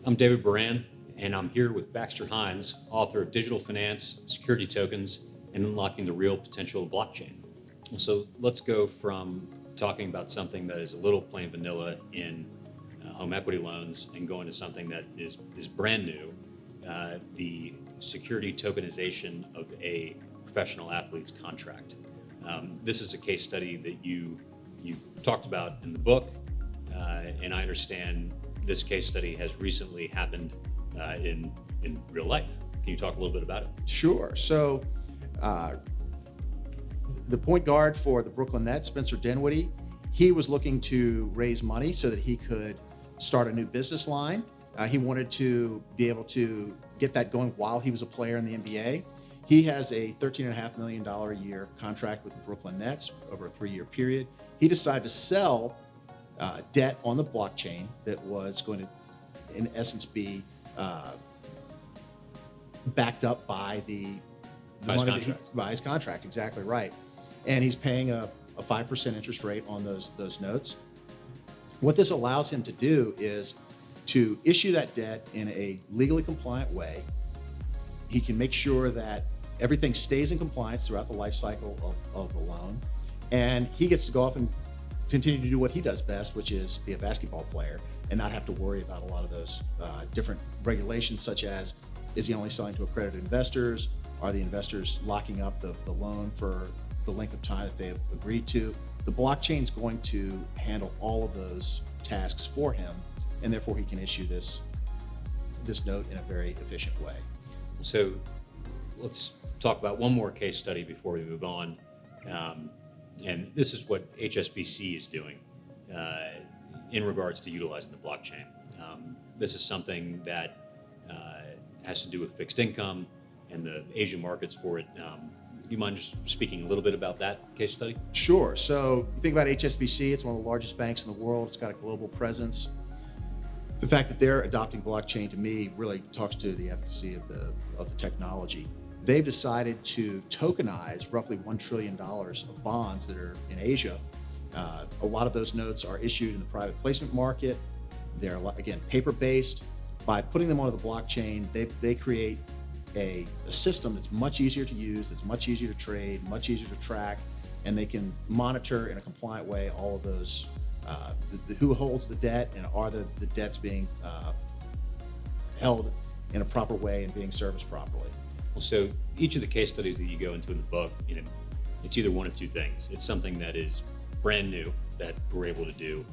I'm David Baran, and I'm here with Baxter Hines, author of Digital Finance, Security Tokens, and Unlocking the Real Potential of Blockchain. So let's go from talking about something that is a little plain vanilla in home equity loans and going to something that is brand new, the security tokenization of a professional athlete's contract. This is a case study that you talked about in the book, and I understand this case study has recently happened in real life. Can you talk a little bit about it? Sure. So the point guard for the Brooklyn Nets, Spencer Dinwiddie, he was looking to raise money so that he could start a new business line. He wanted to be able to get that going while he was a player in the NBA. He has a $13.5 million a year contract with the Brooklyn Nets over a 3-year period. He decided to sell debt on the blockchain that was going to, in essence, be backed up by the money by his contract. Exactly right. And he's paying a 5% interest rate on those notes. What this allows him to do is to issue that debt in a legally compliant way. He can make sure that everything stays in compliance throughout the life cycle of the loan. And he gets to go off and continue to do what he does best, which is be a basketball player and not have to worry about a lot of those different regulations, such as, is he only selling to accredited investors? Are the investors locking up the loan for the length of time that they have agreed to? The blockchain is going to handle all of those tasks for him, and therefore he can issue this note in a very efficient way. So let's talk about one more case study before we move on. And this is what HSBC is doing in regards to utilizing the blockchain. This is something that has to do with fixed income and the Asian markets for it. Do you mind just speaking a little bit about that case study? Sure. So you think about HSBC, it's one of the largest banks in the world. It's got a global presence. The fact that they're adopting blockchain, to me, really talks to the efficacy of the technology. They've decided to tokenize roughly $1 trillion of bonds that are in Asia. A lot of those notes are issued in the private placement market. They're, again, paper-based. By putting them onto the blockchain, they create a system that's much easier to use, that's much easier to trade, much easier to track, and they can monitor in a compliant way all of those, who holds the debt and are the debts being held in a proper way and being serviced properly. Well, so each of the case studies that you go into in the book, it's either one of two things. It's something that is brand new that we're able to do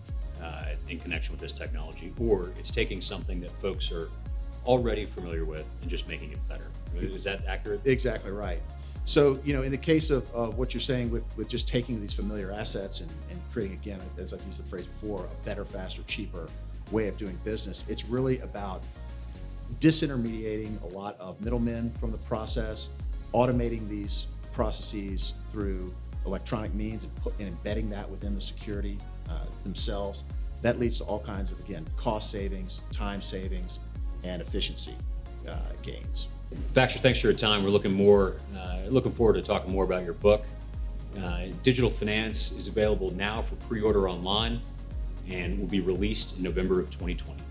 in connection with this technology, or it's taking something that folks are already familiar with and just making it better. Is that accurate? Exactly right. So, in the case of what you're saying with just taking these familiar assets and creating, again, as I've used the phrase before, a better, faster, cheaper way of doing business, it's really about disintermediating a lot of middlemen from the process, automating these processes through electronic means and embedding that within the security themselves. That leads to all kinds of, again, cost savings, time savings, and efficiency gains. Baxter, thanks for your time. We're looking forward to talking more about your book. Digital Finance is available now for pre-order online and will be released in November of 2020.